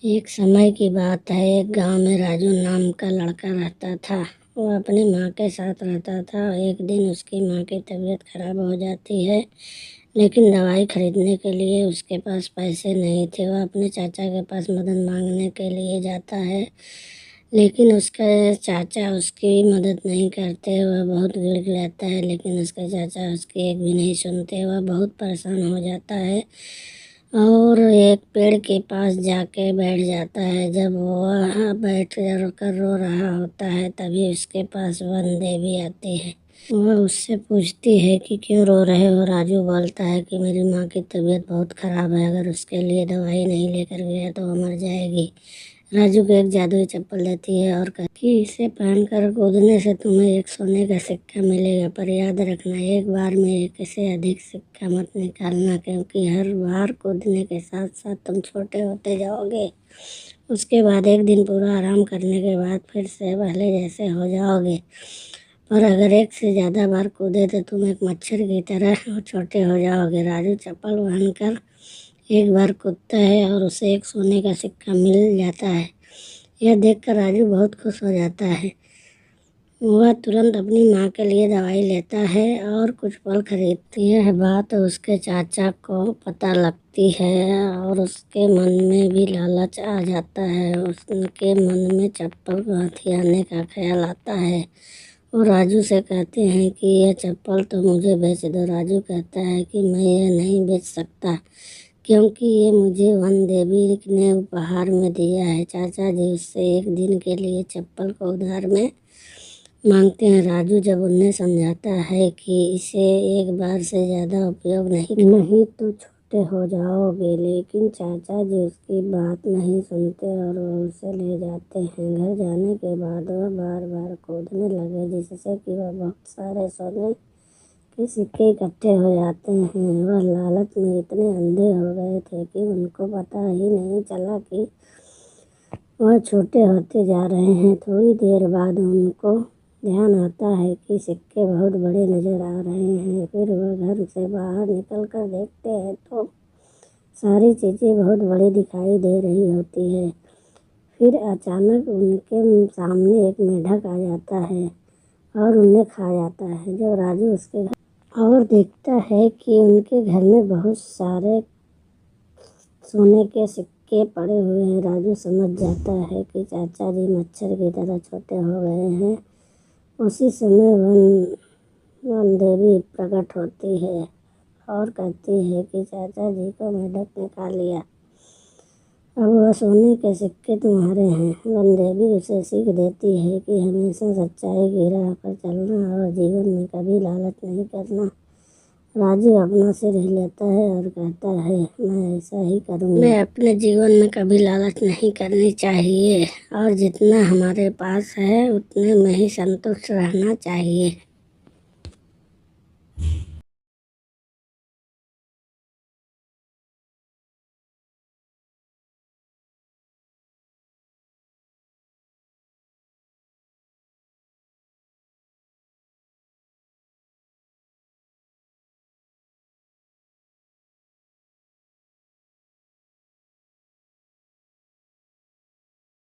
एक समय की बात है, एक गांव में राजू नाम का लड़का रहता था। वो अपनी माँ के साथ रहता था। एक दिन उसकी माँ की तबीयत खराब हो जाती है, लेकिन दवाई खरीदने के लिए उसके पास पैसे नहीं थे। वह अपने चाचा के पास मदद मांगने के लिए जाता है, लेकिन उसका चाचा उसकी मदद नहीं करते। वह बहुत गिड़गिड़ाता है, लेकिन उसका चाचा उसकी एक भी नहीं सुनते। वह बहुत परेशान हो जाता है और एक पेड़ के पास जाके बैठ जाता है। जब वह बैठ कर रो रहा होता है, तभी उसके पास वन देवी आती है। वह उससे पूछती है कि क्यों रो रहे हो। राजू बोलता है कि मेरी माँ की तबीयत बहुत खराब है, अगर उसके लिए दवाई नहीं लेकर गया तो वो मर जाएगी। राजू को एक जादुई चप्पल देती है और कहती कि इसे पहनकर कूदने से तुम्हें एक सोने का सिक्का मिलेगा, पर याद रखना एक बार में एक से अधिक सिक्का मत निकालना, क्योंकि हर बार कूदने के साथ साथ तुम छोटे होते जाओगे। उसके बाद एक दिन पूरा आराम करने के बाद फिर से पहले जैसे हो जाओगे, और अगर एक से ज़्यादा बार कूदे तो तुम एक मच्छर की तरह छोटे हो जाओगे। राजू चप्पल पहनकर एक बार कूदता है और उसे एक सोने का सिक्का मिल जाता है। यह देखकर राजू बहुत खुश हो जाता है। वह तुरंत अपनी माँ के लिए दवाई लेता है और कुछ फल खरीदती है। यह बात उसके चाचा को पता लगती है और उसके मन में भी लालच आ जाता है। उसके मन में चप्पल को हथियाने का ख्याल आता है। वो राजू से कहते हैं कि यह चप्पल तो मुझे बेच दो। राजू कहता है कि मैं यह नहीं बेच सकता, क्योंकि ये मुझे वन देवी ने उपहार में दिया है। चाचा जी उससे एक दिन के लिए चप्पल को उधार में मांगते हैं। राजू जब उन्हें समझाता है कि इसे एक बार से ज़्यादा उपयोग नहीं तो छोटे हो जाओगे, लेकिन चाचा जी उसकी बात नहीं सुनते और वो उसे ले जाते हैं। घर जाने के बाद वह बार बार कूदने लगे, जिससे कि वह बहुत सारे सोने के सिक्के इकट्ठे हो जाते हैं। वह लालच में इतने अंधे हो गए थे कि उनको पता ही नहीं चला कि वह छोटे होते जा रहे हैं। थोड़ी देर बाद उनको ध्यान आता है कि सिक्के बहुत बड़े नजर आ रहे हैं। फिर वह घर से बाहर निकल कर देखते हैं तो सारी चीज़ें बहुत बड़ी दिखाई दे रही होती है। फिर अचानक उनके सामने एक मेंढक आ जाता है और उन्हें खा जाता है। जब राजू उसके घर और देखता है कि उनके घर में बहुत सारे सोने के सिक्के पड़े हुए हैं, राजू समझ जाता है कि चाचा जी मच्छर की तरह छोटे हो गए हैं। उसी समय वन देवी प्रकट होती है और कहती है कि चाचा जी को मेंढक ने खा लिया, अब वह सोने के सिक्के तुम्हारे हैं। वन देवी उसे सीख देती है कि हमेशा सच्चाई की राह पर चलना और जीवन में कभी लालच नहीं करना। राजू अपना सिर हिलाता है और कहता है, मैं ऐसा ही करूँगा। मैं अपने जीवन में कभी लालच नहीं करनी चाहिए और जितना हमारे पास है उतने में ही संतुष्ट रहना चाहिए।